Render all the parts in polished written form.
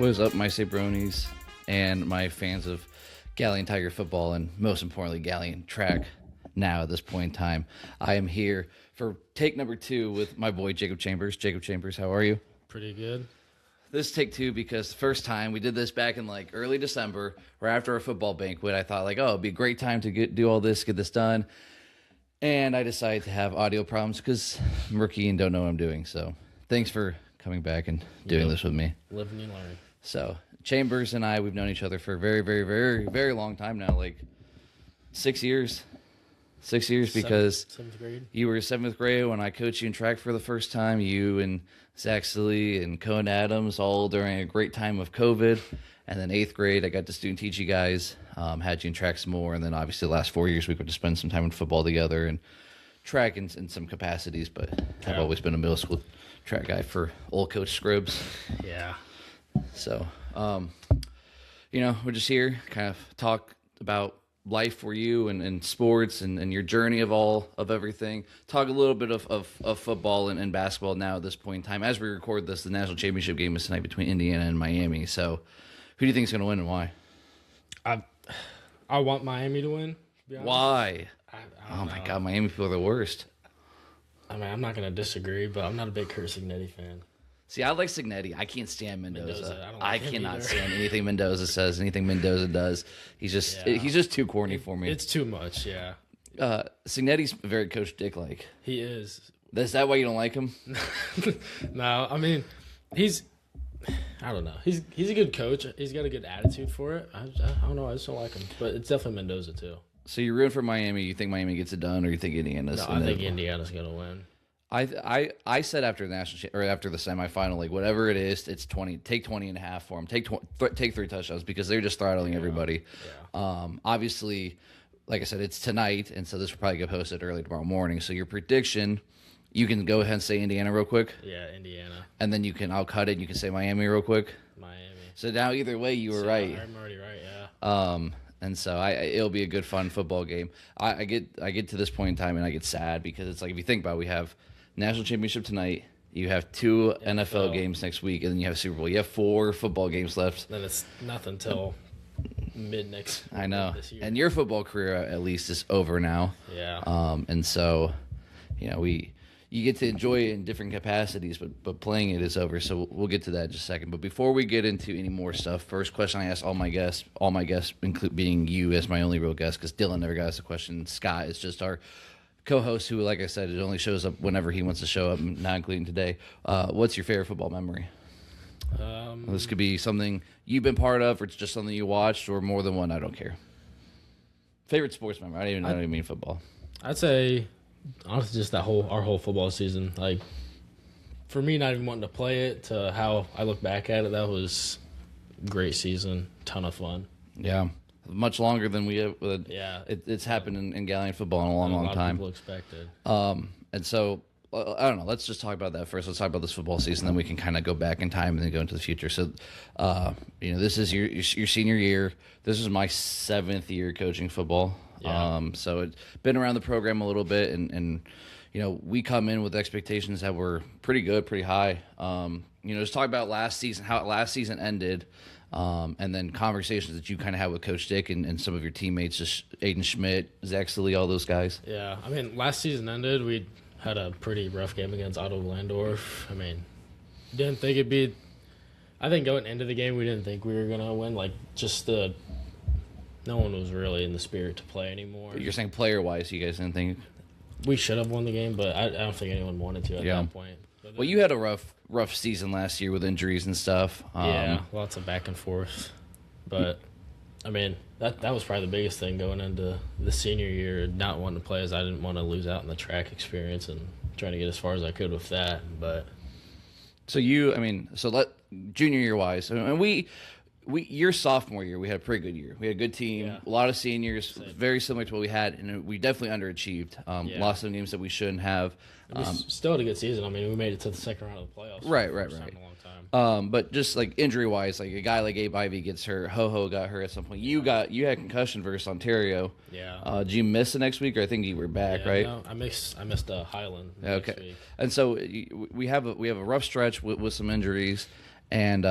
What is up, my Sabronis and my fans of Galion Tiger football and most importantly, Galion track now at this point in time? I am here for take number 2 with my boy Jacob Chambers. Jacob Chambers, how are you? Pretty good. This is take 2 because the first time we did this back in like early December, right after our football banquet. I thought like, oh, it'd be a great time to do all this, get this done. And I decided to have audio problems because I'm rookie and don't know what I'm doing. So thanks for coming back and doing this with me. Live and you learn. So Chambers and I, we've known each other for a very, very, very, very long time now, like 6 years. 6 years because seventh grade. You were 7th grade when I coached you in track for the first time. You and Zach Silly and Cohen Adams all during a great time of COVID. And then 8th grade, I got to student teach you guys, had you in track some more. And then obviously the last 4 years, we got to spend some time in football together and track in some capacities. But I've always been a middle school track guy for old Coach Scribbs. Yeah. So, we're just here kind of talk about life for you and sports and your journey of everything. Talk a little bit of football and basketball now at this point in time. As we record this, the national championship game is tonight between Indiana and Miami. So who do you think is going to win and why? I want Miami to win. To be honest. Why? I don't know. My God, Miami people are the worst. I mean, I'm not going to disagree, but I'm not a big Kurt Signetti fan. See, I like Signetti. I can't stand Mendoza. I don't I like him cannot either. stand anything Mendoza says, anything Mendoza does. He's just too corny for me. It's too much, yeah. Signetti's very Coach Dick-like. He is. Is that why you don't like him? No, I mean, I don't know. He's a good coach. He's got a good attitude for it. I don't know. I just don't like him. But it's definitely Mendoza, too. So you're rooting for Miami. You think Miami gets it done, or you think Indiana's? No, I think Indiana's going to win. I said after the after the semifinal, like whatever it is, it's 20. Take 20 and a half for them. Take 3 touchdowns because they're just throttling everybody. Yeah. Obviously, like I said, it's tonight, and so this will probably get posted early tomorrow morning. So your prediction, you can go ahead and say Indiana real quick. Yeah, Indiana. And then I'll cut it. And you can say Miami real quick. Miami. So now either way, you were right. I'm already right. Yeah. And so it'll be a good, fun football game. I get to this point in time and I get sad because it's like if you think about it, we have national championship tonight. You have 2 NFL games next week, and then you have Super Bowl. You have 4 football games left. Then it's nothing till mid next. I know. This year. And your football career at least is over now. Yeah. And so, you get to enjoy it in different capacities, but playing it is over. So we'll get to that in just a second. But before we get into any more stuff, first question I ask all my guests, include being you as my only real guest, because Dylan never got us a question. Scott is just our co-host who, like I said, it only shows up whenever he wants to show up, not including today. What's your favorite football memory? This could be something you've been part of, or it's just something you watched, or more than one. I don't care. Favorite sports memory? I don't even mean football. I'd say honestly just our whole football season. Like for me, not even wanting to play it to how I look back at it, that was a great season, ton of fun. Yeah. Much longer than we have. Yeah. It's happened in Galion football in a long lot time. Of people expected. And so, I don't know. Let's just talk about that first. Let's talk about this football season, then we can kind of go back in time and then go into the future. So, this is your senior year. This is my 7th year coaching football. Yeah. So it's been around the program a little bit, and we come in with expectations that were pretty good, pretty high. Just talk about last season, how last season ended. And then conversations that you kind of had with Coach Dick and some of your teammates, just Aiden Schmidt, Zach Silly, all those guys. Yeah, I mean, last season ended, we had a pretty rough game against Otto Landorf. I mean, didn't think it'd be – I think going into the game, we didn't think we were going to win. Like, no one was really in the spirit to play anymore. You're saying player-wise, you guys didn't think – We should have won the game, but I don't think anyone wanted to at that point. Well, you had a rough season last year with injuries and stuff. Yeah, lots of back and forth. But, I mean, that was probably the biggest thing going into the senior year, not wanting to play, as I didn't want to lose out in the track experience and trying to get as far as I could with that. But junior year-wise, and your sophomore year, we had a pretty good year. We had a good team, a lot of seniors, very similar to what we had, and we definitely underachieved. Lost some games that we shouldn't have. We still had a good season. I mean, we made it to the second round of the playoffs. Right. First time in a long time. But just like injury-wise, like a guy like Abe Ivy gets hurt. Ho got hurt at some point. You had concussion versus Ontario. Yeah. Did you miss the next week, or I think you were back, right? No, I missed Highland. Okay. Next week. And so we have a rough stretch with some injuries, and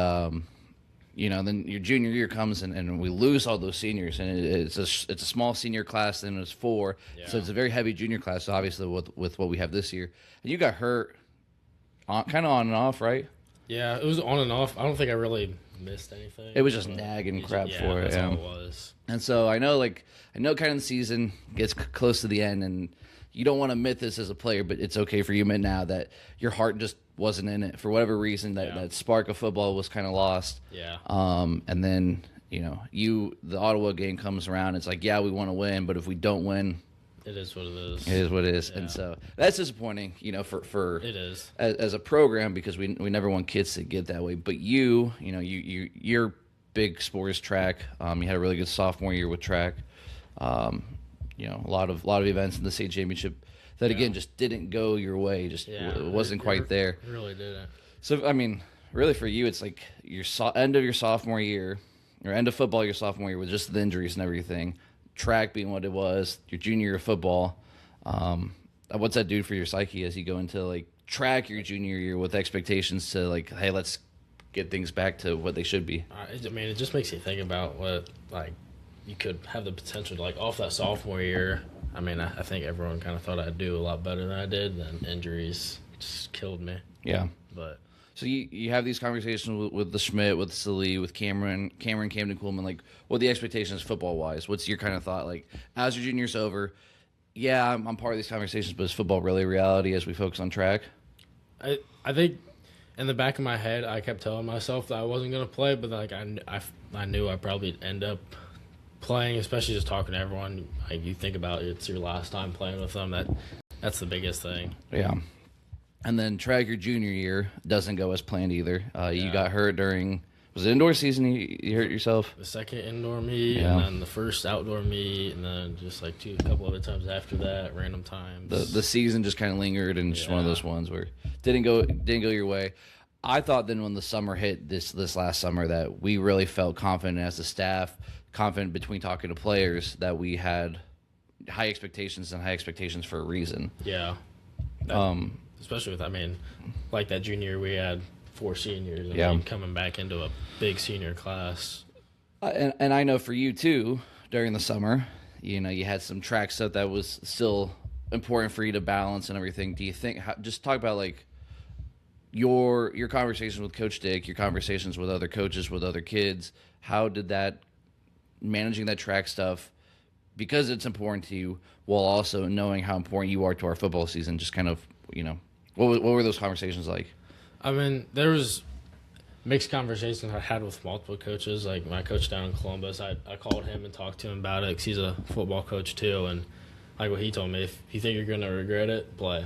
then your junior year comes and we lose all those seniors, and it's a small senior class, then it's 4, so it's a very heavy junior class. Obviously, with what we have this year, and you got hurt, kind of on and off, right? Yeah, it was on and off. I don't think I really missed anything. It was just nagging crap for it. That's all it was. And so I know kind of the season gets close to the end, and you don't want to admit this as a player, but it's okay for you admit now that your heart just wasn't in it for whatever reason. That spark of football was kind of lost. Yeah. And then the Ottawa game comes around. It's like, yeah, we want to win, but if we don't win, it is what it is. It is what it is. Yeah. And so that's disappointing, for it is as a program, because we never want kids to get that way. But your big sport is track. You had a really good sophomore year with track. A lot of events in the state championship that again just didn't go your way. It wasn't quite there. It really didn't. So I mean, really for you, it's like your end of your sophomore year, or end of football your sophomore year with just the injuries and everything. Track being what it was, your junior year of football. What's that do for your psyche as you go into like track your junior year with expectations to like, hey, let's get things back to what they should be? It just makes you think about what like you could have the potential to, like, off that sophomore year. I think everyone kind of thought I'd do a lot better than I did. Then injuries just killed me. Yeah. But so you have these conversations with the Schmidt, with Salee, with Camden Coolman. Like, what are the expectations football wise? What's your kind of thought? Like, as your junior's over, yeah, I'm part of these conversations, but is football really reality as we focus on track? I think in the back of my head, I kept telling myself that I wasn't going to play, but like I knew I'd probably end up playing, especially just talking to everyone. Like, you think about it's your last time playing with them. That's the biggest thing. Yeah. And then track your junior year doesn't go as planned either. You got hurt during, was it indoor season you hurt yourself? The second indoor meet, and then the first outdoor meet, and then just like a couple other times after that, random times. The season just kind of lingered, and just one of those ones where didn't go your way. I thought then when the summer hit this last summer that we really felt confident as a staff, confident between talking to players, that we had high expectations for a reason. Yeah. Especially with, like that junior year, we had 4 seniors. Coming back into a big senior class. And I know for you too, during the summer, you had some track stuff that was still important for you to balance and everything. Do you think, just talk about like your conversations with Coach Dick, your conversations with other coaches, with other kids, how did that, managing that track stuff, because it's important to you, while also knowing how important you are to our football season, just kind of, what were those conversations like? There was mixed conversations I had with multiple coaches. Like my coach down in Columbus, I called him and talked to him about it because he's a football coach too. And like what he told me, if you think you're going to regret it, play.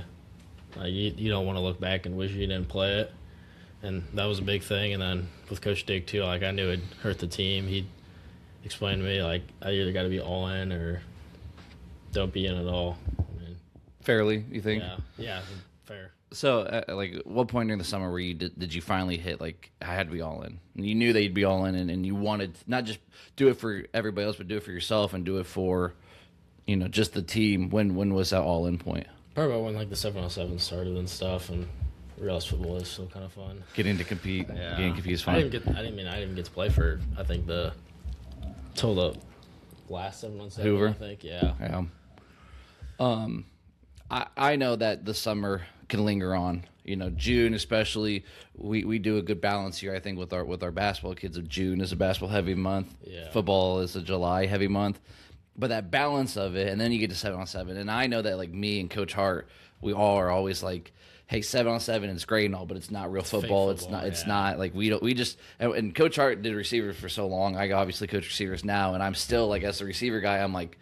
You don't want to look back and wish you didn't play it. And that was a big thing. And then with Coach Dick too, like I knew it'd hurt the team. He explained to me, like, I either got to be all in or don't be in at all. Fairly, you think? Yeah, fair. So, like, what point during the summer where did you finally hit, like, I had to be all in? And you knew that you'd be all in, and you wanted not just do it for everybody else, but do it for yourself and do it for, just the team. When was that all in point? Probably when, like, the 7-on-7 started and stuff, and realized football is still kind of fun. Getting to compete, getting to compete is fun. I didn't even get to play for, I think, till the last 7-on-7, Hoover? I think, yeah. I know that the summer can linger on. June especially, we do a good balance here, I think, with our basketball kids. Of June is a basketball heavy month. Yeah. Football is a July heavy month. But that balance of it, and then you get to 7-on-7. And I know that, like, me and Coach Hart, we all are always like, hey, 7-on-7 is great and all, but it's not real football. It's not like and Coach Hart did receivers for so long. I obviously coach receivers now, and I'm still, like, as a receiver guy, I'm like,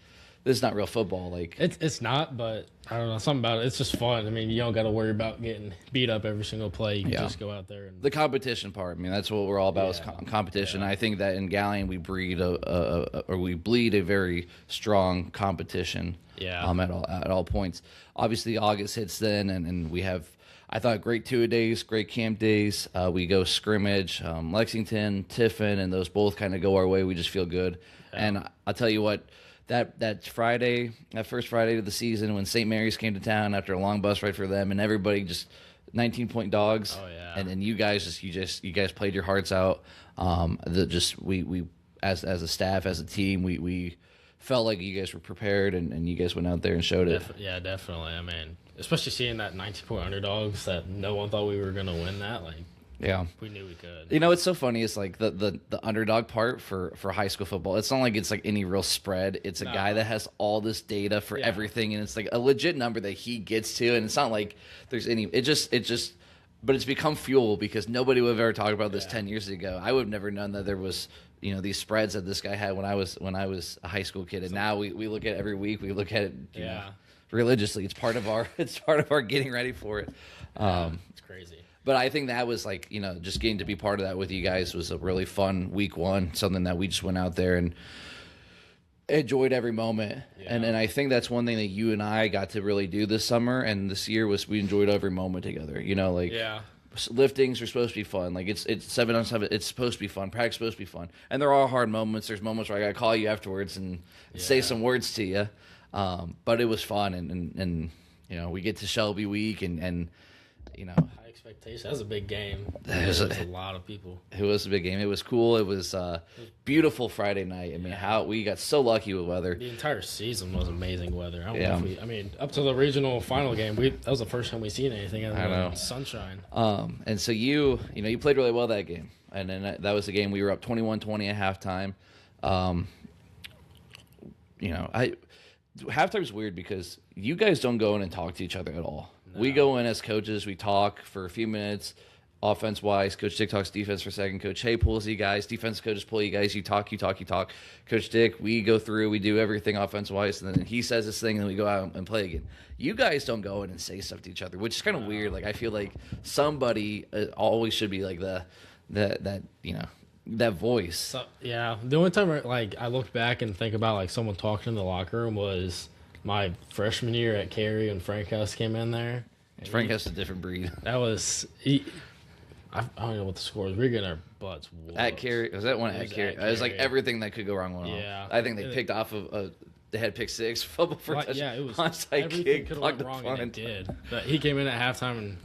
this is not real football. Like, it's not, but I don't know, something about it. It's just fun. You don't got to worry about getting beat up every single play. You can just go out there and the competition part. That's what we're all about is competition. Yeah. I think that in Galion we breed we bleed a very strong competition. Yeah. At all points. Obviously, August hits then, and we have, I thought, great 2-a-days, great camp days. We go scrimmage, Lexington, Tiffin, and those both kind of go our way. We just feel good. Yeah. And I'll tell you what. That Friday, that first Friday of the season, when St. Mary's came to town after a long bus ride for them, and everybody just 19-point dogs. Oh, yeah. And then you guys you guys played your hearts out. We as a staff, as a team, we felt like you guys were prepared, and you guys went out there and showed it. Yeah, definitely. I mean, especially seeing that 19-point underdogs that no one thought we were going to win that. Like, Yeah. we knew we could. You know, it's so funny. It's like the underdog part for high school football. It's not like it's like any real spread. It's a guy that has all this data for everything, and it's like a legit number that he gets to, and it's not like there's any. It just. But it's become fuel because nobody would have ever talked about this 10 years ago. I would have never known that there was, these spreads that this guy had when I was a high school kid, and now we look at it every week. We look at it, religiously. It's part of our getting ready for it. It's crazy. But I think that was like, just getting to be part of that with you guys was a really fun week one, something that we just went out there and enjoyed every moment. Yeah. And I think that's one thing that you and I got to really do this summer and this year was we enjoyed every moment together. Liftings are supposed to be fun. Like it's 7-on-7. It's supposed to be fun. Practice is supposed to be fun. And there are hard moments. There's moments where I got to call you afterwards and say some words to you. But it was fun. And we get to Shelby week and high expectation. That was a big game. There was a lot of people. It was a big game. It was cool. It was beautiful Friday night. I mean, how we got so lucky with weather. The entire season was amazing weather. Up to the regional final game, that was the first time we seen anything other than sunshine. And so you played really well that game. And then that was the game we were up 21-20 at halftime. Halftime's weird because you guys don't go in and talk to each other at all. No. We go in as coaches. We talk for a few minutes, offense-wise. Coach Dick talks defense for a second. Coach Hay pulls you guys. Defense coaches pull you guys. You talk. Coach Dick, we go through. We do everything offense-wise, and then he says this thing, and then we go out and play again. You guys don't go in and say stuff to each other, which is kind of weird. Like I feel like somebody always should be like that voice. So, the only time I look back and think about someone talking in the locker room was my freshman year at Cary when Frank House came in there. Frank House is a different breed. That was I don't know what the score was. We were getting our butts whooped. At Cary, was that one at Cary? It was like everything that could go wrong went on. I think they picked off they had pick six, fumble for touchdown. Yeah, it was onside everything kick, could have went wrong, and it did. But he came in at halftime and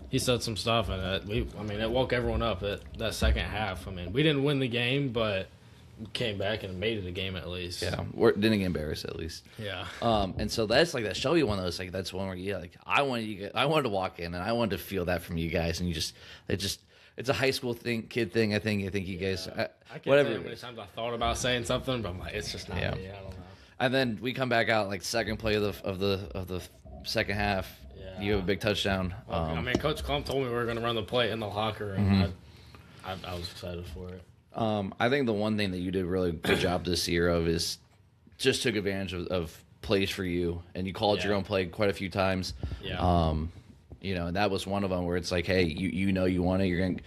he said some stuff, and it woke everyone up at that second half. I mean, we didn't win the game, but we came back and made it a game at least. Yeah, we didn't get embarrassed at least. Yeah. And so that's like that Shelby one. That's that's one where I wanted to walk in and I wanted to feel that from you guys, and it's a high school kid thing. I think you guys I can't whatever. tell you how many times I thought about saying something, but I'm like, it's just not me. I don't know. And then we come back out second play of the second half. Yeah. You have a big touchdown. Coach Klump told me we were going to run the play in the locker room. Mm-hmm. I was excited for it. I think the one thing that you did a really good job this year of is just took advantage of plays for you, and you called your own play quite a few times. Yeah. And that was one of them where it's like, hey, you want it. You're going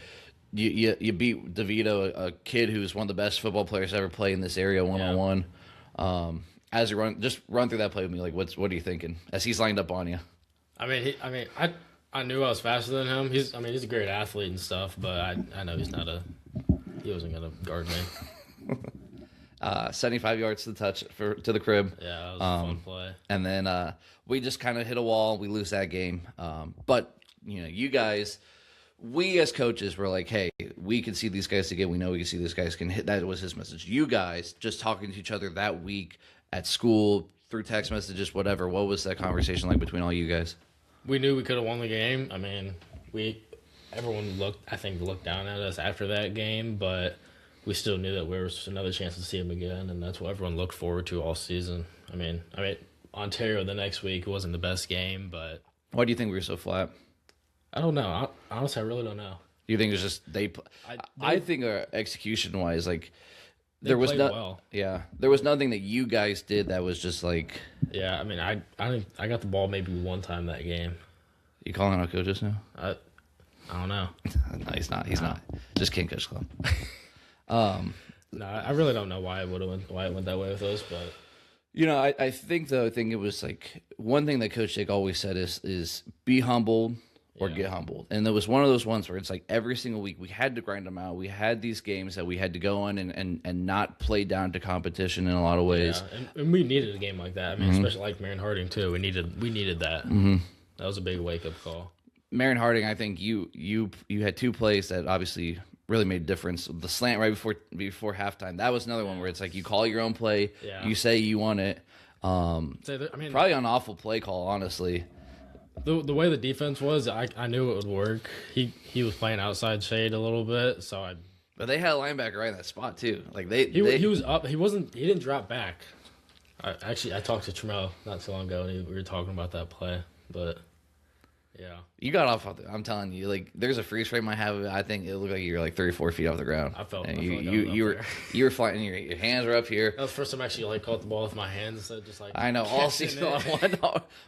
you beat DeVito, a kid who's one of the best football players to ever play in this area one-on-one. As you run through that play with me, what are you thinking as he's lined up on you? I knew I was faster than him. He's a great athlete and stuff, but I know he wasn't gonna guard me. 75 yards to the crib. Yeah, that was a fun play. And then we just kind of hit a wall. We lose that game. But you guys, we as coaches were like, hey, we can see these guys again. We know we can see these guys can hit. That was his message. You guys just talking to each other that week at school through text messages, whatever. What was that conversation like between all you guys? We knew we could have won the game. Everyone looked down at us after that game, but we still knew that there was another chance to see him again, and that's what everyone looked forward to all season. I mean, Ontario the next week wasn't the best game, but why do you think we were so flat? I don't know. Honestly, I really don't know. You think it's just I think execution wise, there was well. Yeah, there was nothing that you guys did that was just like. Yeah, I got the ball maybe one time that game. You calling out coaches now? I don't know. No, he's not. He's not. Just can't coach club. No, I really don't know why it went that way with us, but. I think it was one thing that Coach Dick always said is be humbled or get humbled. And there was one of those ones where it's every single week we had to grind them out. We had these games that we had to go on and not play down to competition in a lot of ways. Yeah, and we needed a game like that. Especially like Marion Harding too. We needed that. Mm-hmm. That was a big wake up call. Marion Harding, I think you had two plays that obviously really made a difference. The slant right before halftime, that was another one where it's like you call your own play, you say you want it. Probably an awful play call, honestly. The way the defense was, I knew it would work. He was playing outside shade a little bit, so But they had a linebacker right in that spot too. Like he was up. He didn't drop back. I talked to Trammell not too long ago, and we were talking about that play. But yeah, you got off. I'm telling you, like there's a freeze frame I have. I think it looked like you were like 34 feet off the ground. I felt. And like you were flying. Your hands were up here. That was the first time I actually like caught the ball with my hands instead of just like. I know all season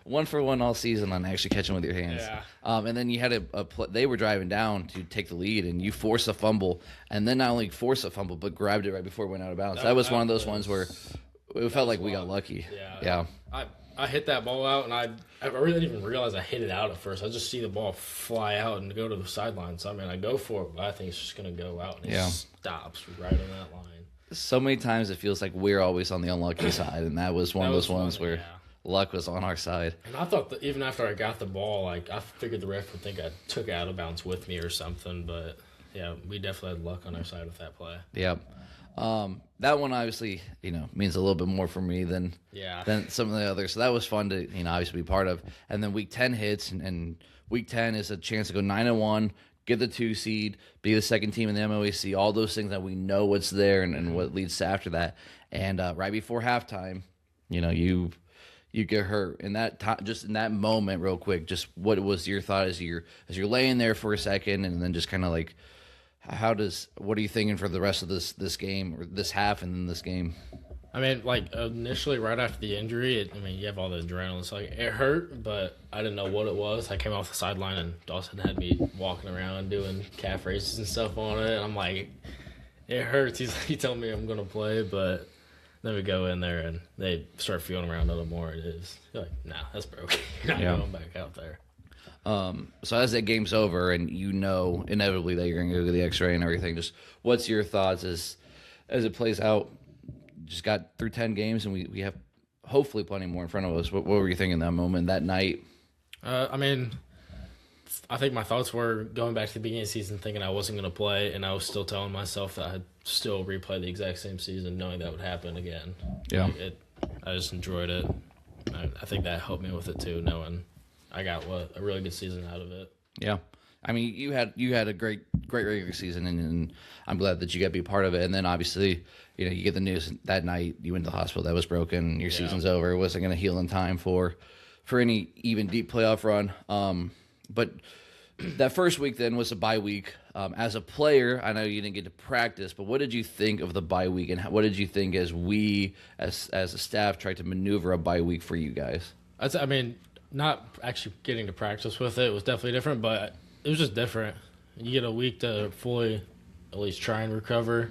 one for one all season on actually catching with your hands. Yeah. And then you had they were driving down to take the lead, and you forced a fumble, and then not only forced a fumble but grabbed it right before it went out of bounds. That was one of those ones where it felt like we got lucky. Yeah. I hit that ball out, and I really didn't even realize I hit it out at first. I just see the ball fly out and go to the sideline. So, I go for it, but I think it's just going to go out, and it stops right on that line. So many times it feels like we're always on the unlucky side, and that was one of those ones where luck was on our side. And I thought that even after I got the ball, like I figured the ref would think I took it out of bounds with me or something, but yeah, we definitely had luck on our side with that play. Yep. That one obviously, means a little bit more for me than some of the others. So that was fun to, obviously be part of. And then week 10 hits, and week 10 is a chance to go 9-1, get the 2 seed, be the second team in the MOAC, all those things that we know what's there and what leads to after that. And right before halftime, you get hurt. And just in that moment, real quick, just what was your thought as you're laying there for a second, and then just kind of like, what are you thinking for the rest of this game or this half and then this game? Initially right after the injury, you have all the adrenaline. So it hurt, but I didn't know what it was. I came off the sideline and Dawson had me walking around doing calf races and stuff on it. And I'm like, it hurts. He told me I'm gonna play, but then we go in there and they start feeling around a little more. You're like, nah, that's broken. You're not going back out there. So as that game's over and inevitably that you're going to go to the x-ray and everything, just what's your thoughts as it plays out? Just got through 10 games and we have hopefully plenty more in front of us. What were you thinking that moment, that night? I think my thoughts were going back to the beginning of the season thinking I wasn't going to play, and I was still telling myself that I'd still replay the exact same season knowing that would happen again. Yeah. I just enjoyed it. I think that helped me with it too, knowing I got a really good season out of it. Yeah. You had a great regular season, and I'm glad that you got to be part of it. And then obviously, you get the news that night you went to the hospital that was broken. Your season's over. It wasn't going to heal in time for any even deep playoff run. But that first week then was a bye week. As a player, I know you didn't get to practice, but what did you think of the bye week, and what did you think as a staff tried to maneuver a bye week for you guys? Not actually getting to practice with it was definitely different, but it was just different. You get a week to fully at least try and recover,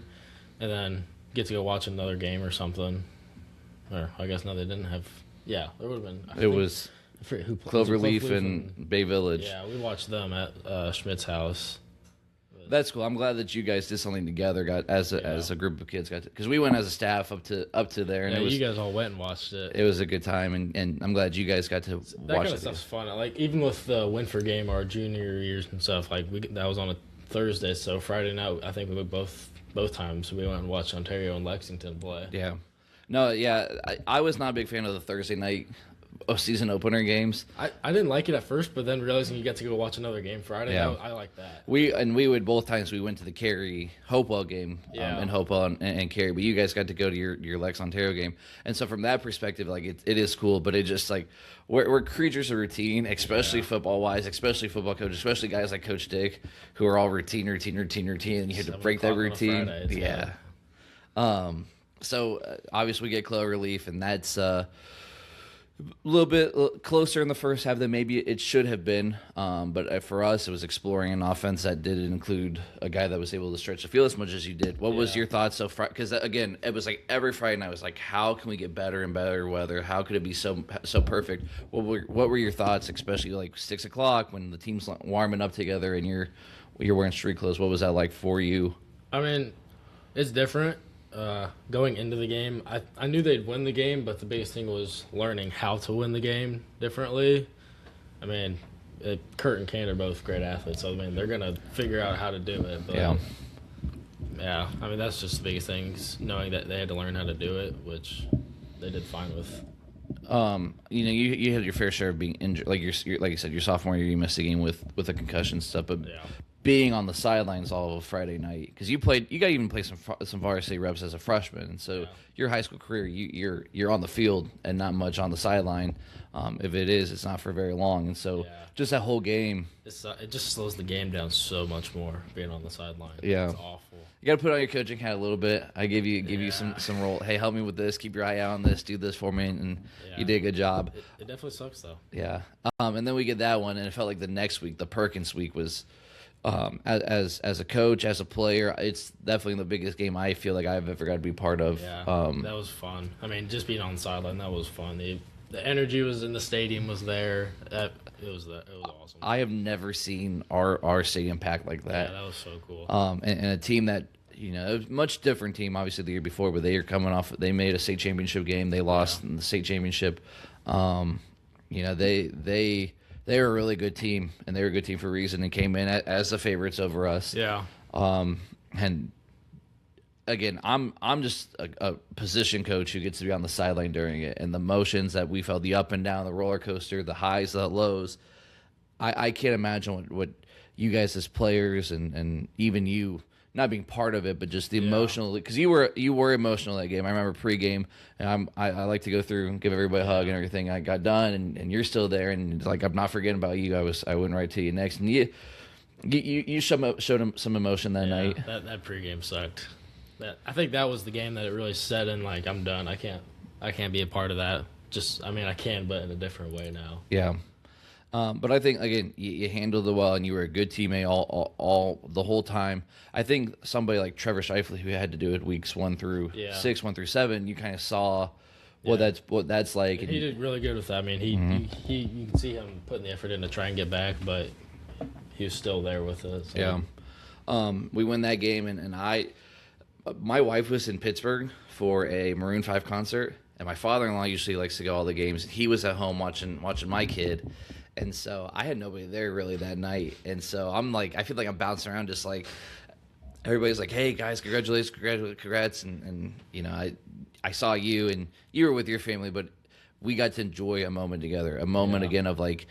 and then get to go watch another game or something. Or I guess no, they didn't have. Yeah, there would have been. It was Cloverleaf and Bay Village. Yeah, we watched them at Schmidt's house. That's cool. I'm glad that you guys did something together, as a group of kids, because we went as a staff up to there, and you guys all went and watched it. It was a good time, and I'm glad you guys got to watch it. That kind of stuff's fun. Even with the Winford game, our junior years and stuff, that was on a Thursday, so Friday night I think we went both times. We went and watched Ontario and Lexington play. Yeah, no, yeah, I was not a big fan of the Thursday night season opener games. I didn't like it at first, but then realizing you get to go watch another game Friday, I like that. We would both times we went to the Cary Hopewell game in Hopewell and Cary, but you guys got to go to your Lex Ontario game, and so from that perspective, it is cool, but it just we're creatures of routine, especially football wise, especially football coaches, especially guys like Coach Dick who are all routine, and you have to break that routine. Friday, So obviously we get Cloverleaf, and that's a little bit closer in the first half than maybe it should have been. But for us, it was exploring an offense that did include a guy that was able to stretch the field as much as you did. What was your thoughts so far? Because, again, it was every Friday night, I was like, how can we get better and better weather? How could it be so perfect? What were your thoughts, especially 6 o'clock when the team's warming up together and you're wearing street clothes? What was that like for you? It's different. Going into the game, I knew they'd win the game, but the biggest thing was learning how to win the game differently. Kurt and Kane are both great athletes, so I mean they're gonna figure out how to do it. But yeah, I mean that's just the biggest thing, knowing that they had to learn how to do it, which they did fine with. You had your fair share of being injured. Like like you said, your sophomore year, you missed a game with a concussion stuff. But being on the sidelines all of Friday night, because you got to even play some varsity reps as a freshman, and so your high school career, you're on the field and not much on the sideline. If it is, it's not for very long, and so just that whole game, it just slows the game down so much more being on the sideline. Yeah, it's awful. You got to put on your coaching hat a little bit. I give you some role. Hey, help me with this. Keep your eye out on this. Do this for me, and you did a good job. It definitely sucks though. Yeah. And then we get that one, and it felt like the next week, the Perkins week, was as a coach, as a player, it's definitely the biggest game I feel like I've ever got to be part of. Yeah, that was fun. I mean, just being on the sideline, that was fun. The energy was in the stadium, was there. It was awesome. I have never seen our stadium packed like that. Yeah, that was so cool. And a team that, it was a much different team, obviously, the year before, but they are coming off. They made a state championship game. They lost in the state championship. They were a really good team, and they were a good team for a reason, and came in as the favorites over us. Yeah. And again, I'm just a position coach who gets to be on the sideline during it, and the motions that we felt, the up and down, the roller coaster, the highs, the lows. I can't imagine what you guys as players and even you not being part of it, but just the emotional, because you were emotional that game. I remember pregame, and I like to go through and give everybody a hug and everything. I got done, and you're still there, and it's like I'm not forgetting about you. I went right to you next, and you showed him some emotion that night. That pregame sucked. I think that was the game that it really set in. Like, I'm done. I can't be a part of that. I can, but in a different way now. Yeah. But I think, again, you handled it well, and you were a good teammate all the whole time. I think somebody like Trevor Shifley, who had to do it weeks 1 through 6, 1 through 7, you kind of saw what that's like. And he did really good with that. I mean, he you can see him putting the effort in to try and get back, but he was still there with it. So. Yeah. We win that game, and my wife was in Pittsburgh for a Maroon 5 concert, and my father-in-law usually likes to go all the games. He was at home watching my kid. And so I had nobody there really that night. And so I feel like I'm bouncing around, just like everybody's like, hey guys, congratulations, congrats. And I saw you, and you were with your family, but we got to enjoy a moment together, a moment again of like,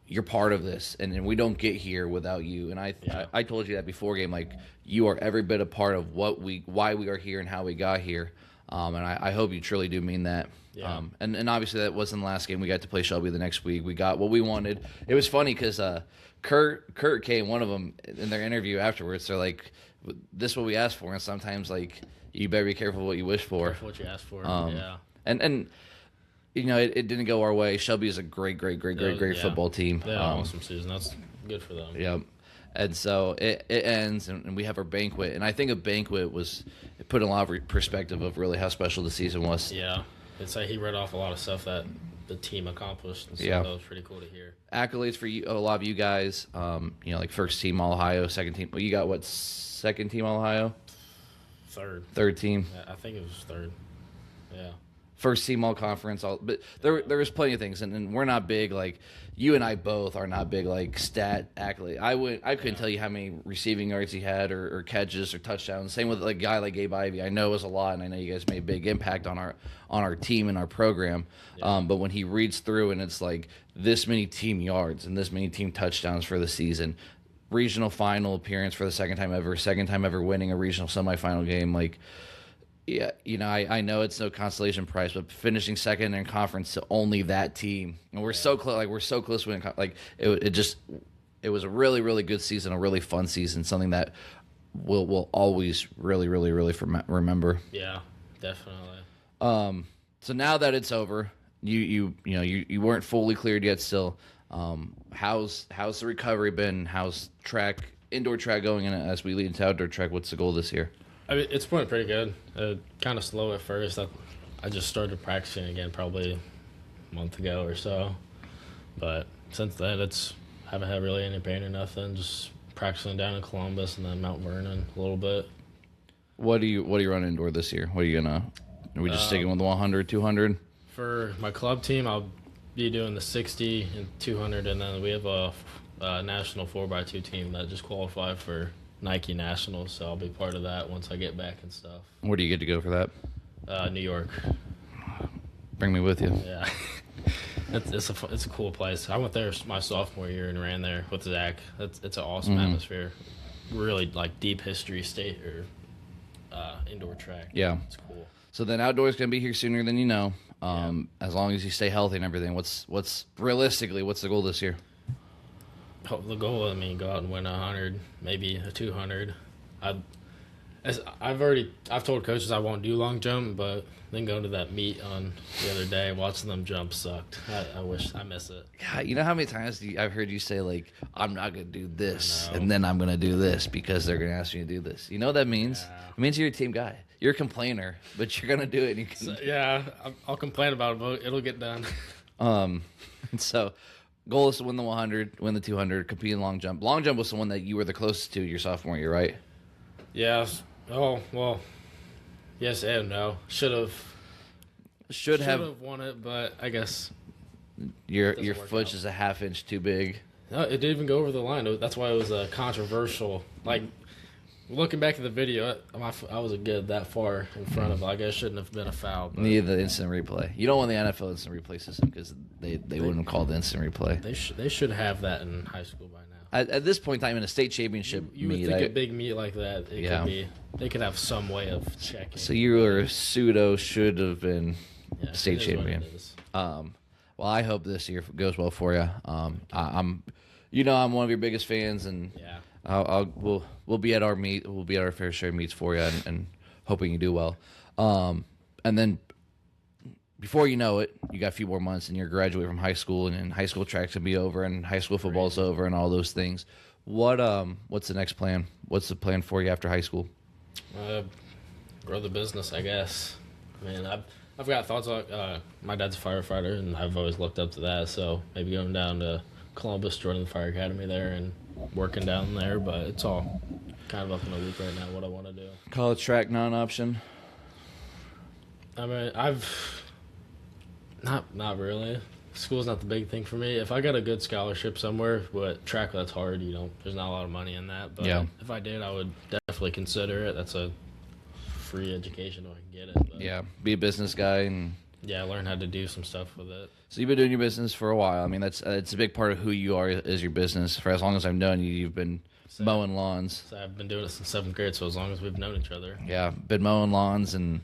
you're part of this, and we don't get here without you. And I told you that before game, like, you are every bit a part of why we are here and how we got here. And I hope you truly do mean that. Yeah. And obviously that wasn't the last game. We got to play Shelby the next week. We got what we wanted. It was funny because Kurt came, one of them, in their interview afterwards. They're like, this is what we asked for. And sometimes, like, you better be careful what you wish for. Careful what you ask for, yeah. And it didn't go our way. Shelby is a great football team. They had an awesome season. That's good for them. Yeah. And so it ends, and we have our banquet. And I think a banquet it put a lot of perspective of really how special the season was. Yeah. It's like he read off a lot of stuff that the team accomplished. And so that was pretty cool to hear. Accolades for you, a lot of you guys. Like first team All Ohio, second team. Well, you got what, second team All Ohio? Third team. I think it was third. Yeah. First team all conference, but there was plenty of things, and we're not big, like, you and I both are not big, like, stat accolade. I couldn't tell you how many receiving yards he had or catches or touchdowns. Same with, like, a guy like Gabe Ivey. I know it was a lot, and I know you guys made a big impact on our team and our program. But when he reads through and it's like this many team yards and this many team touchdowns for the season, regional final appearance for the second time ever winning a regional semifinal game, like. Yeah, I know it's no consolation prize, but finishing second in conference to only that team, and we're so close. Like, we're so close to winning. Like, it was a really, really good season, a really fun season, something that we'll always really, really, really remember. Yeah, definitely. So now that it's over, you weren't fully cleared yet. Still, how's the recovery been? How's indoor track going? And as we lead into outdoor track, what's the goal this year? I mean, it's going pretty good. Kind of slow at first. I just started practicing again probably a month ago or so. But since then, haven't had really any pain or nothing. Just practicing down in Columbus and then Mount Vernon a little bit. What do you run indoor this year? Are we just sticking with 100, 200? For my club team, I'll be doing the 60 and 200, and then we have a national 4x2 team that just qualified for Nike Nationals, so I'll be part of that once I get back and stuff. Where do you get to go for that? New York. Bring me with you. Yeah. It's a cool place. I went there my sophomore year and ran there with Zach. It's an awesome atmosphere. Really like deep history state or indoor track. Yeah. It's cool. So then outdoors going to be here sooner than you know. As long as you stay healthy and everything. What's realistically, what's the goal this year? The goal, I mean, go out and win 100, maybe a 200. I've told coaches I won't do long jump, but then going to that meet on the other day, watching them jump sucked. I miss it. God, you know how many times I've heard you say, like, I'm not going to do this, and then I'm going to do this because they're going to ask me to do this. You know what that means? Yeah. It means you're a team guy. You're a complainer, but you're going to do it. And you can... So, yeah, I'll complain about it, but it'll get done. So goal is to win the 100, win the 200, compete in long jump. Long jump was the one that you were the closest to your sophomore year, right? Yeah. Oh, well, yes and no. Should have won it, but I guess your foot's just a half inch too big. No, it didn't even go over the line. That's why it was controversial. Like, looking back at the video, I was a good that far in front of it. I guess shouldn't have been a foul. But need the instant replay. You don't want the NFL instant replay system because they wouldn't call the instant replay. They should have that in high school by now. At this point in time, in a state championship You meet, would think a big meet like that, they could have some way of checking. So you were pseudo should have been state champion. Well, I hope this year goes well for you. I'm one of your biggest fans, and we'll be at our meet. We'll be at our fair share of meets for you, and hoping you do well. And then before you know it, you got a few more months, and you're graduating from high school, and high school track's gonna be over, and high school football's over, and all those things. What's the next plan? What's the plan for you after high school? Grow the business, I guess. I mean, I've got thoughts on. My dad's a firefighter, and I've always looked up to that. So maybe going down to Columbus, joining the fire academy there, and working down there. But it's all kind of up in the loop right now. What I want to do. College track non-option. I mean, Not really. School's not the big thing for me. If I got a good scholarship somewhere, but track that's hard, there's not a lot of money in that. But if I did, I would definitely consider it. That's a free education if I can get it. But Yeah, be a business guy and learn how to do some stuff with it. So you've been doing your business for a while. I mean, it's a big part of who you are is your business. For as long as I've known you, you've been mowing lawns. So I've been doing it since 7th grade, so as long as we've known each other. Yeah, been mowing lawns and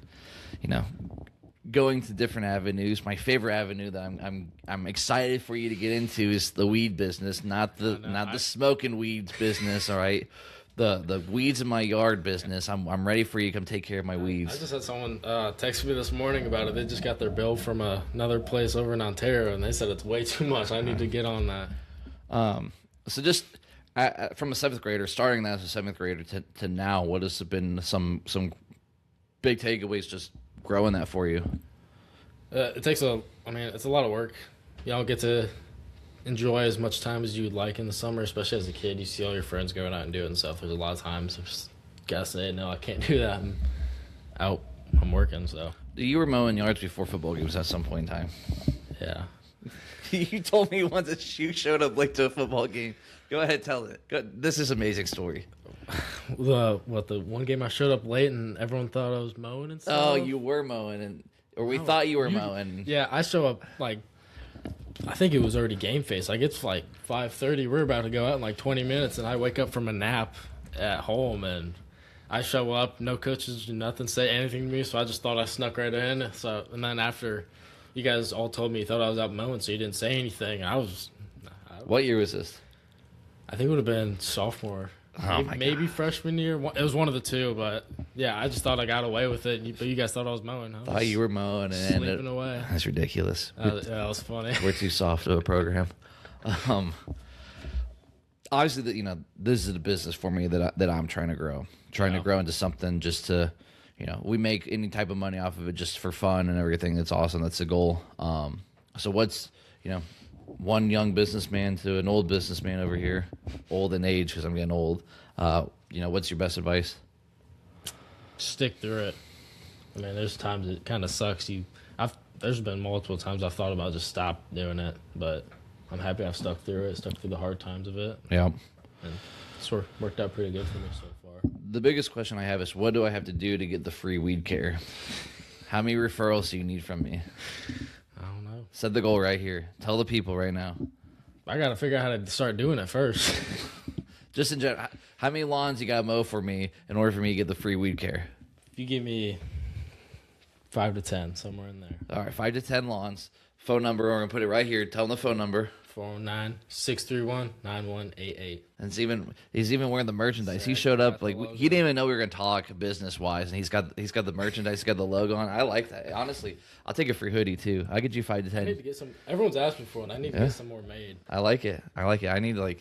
going to different avenues. My favorite avenue that I'm excited for you to get into is the weed business, not the smoking weeds business. All right, the weeds in my yard business. I'm ready for you to come take care of my weeds. I just had someone text me this morning about it. They just got their bill from another place over in Ontario, and they said it's way too much. I need to get on that. So just from a 7th grader, starting that as a 7th grader to now, what has been some big takeaways just growing that for you? It's a lot of work. You don't get to enjoy as much time as you would like in the summer, especially as a kid. You see all your friends going out and doing stuff. There's a lot of times I just gotta say, no, I can't do that. I'm working, so. You were mowing yards before football games at some point in time. Yeah. You told me once that you showed up late to a football game. Go ahead, tell it. This is an amazing story. The one game I showed up late and everyone thought I was mowing and stuff? Oh, you were mowing, we thought you were mowing. Yeah, I show up I think it was already game face. It's 5:30. We're about to go out in 20 minutes, and I wake up from a nap at home, and I show up. No coaches, nothing say anything to me, so I just thought I snuck right in. So, and then after you guys all told me you thought I was out mowing, so you didn't say anything. What year was this? I think it would have been sophomore. Maybe freshman year. It was one of the two, but yeah, I just thought I got away with it. But you guys thought I was mowing. Thought you were mowing and sleeping away. That's ridiculous. That was funny. We're too soft of a program. Obviously, this is the business for me that I'm trying to grow. To grow into something just to, we make any type of money off of it just for fun and everything. That's awesome. That's the goal. So what's, one young businessman to an old businessman over here, old in age because I'm getting old. What's your best advice? Stick through it. I mean, there's times it kind of sucks. there's been multiple times I've thought about just stop doing it, but I'm happy I've stuck through it, stuck through the hard times of it. Yeah. And it's worked out pretty good for me so far. The biggest question I have is, what do I have to do to get the free weed care? How many referrals do you need from me? I don't know. Set the goal right here. Tell the people right now. I got to figure out how to start doing it first. Just in general, how many lawns you got to mow for me in order for me to get the free weed care? If you give me 5 to 10, somewhere in there. All right, 5 to 10 lawns. Phone number, we're going to put it right here. Tell them the phone number. 409-631-9188. And he's even wearing the merchandise. He showed up like he didn't even know we were gonna talk business wise, and he's got the merchandise, he's got the logo on. I like that. Honestly, I'll take a free hoodie too. I'll get you 5 to 10. I need to get some. Everyone's asked me for one. I need to get some more made. I like it. I need to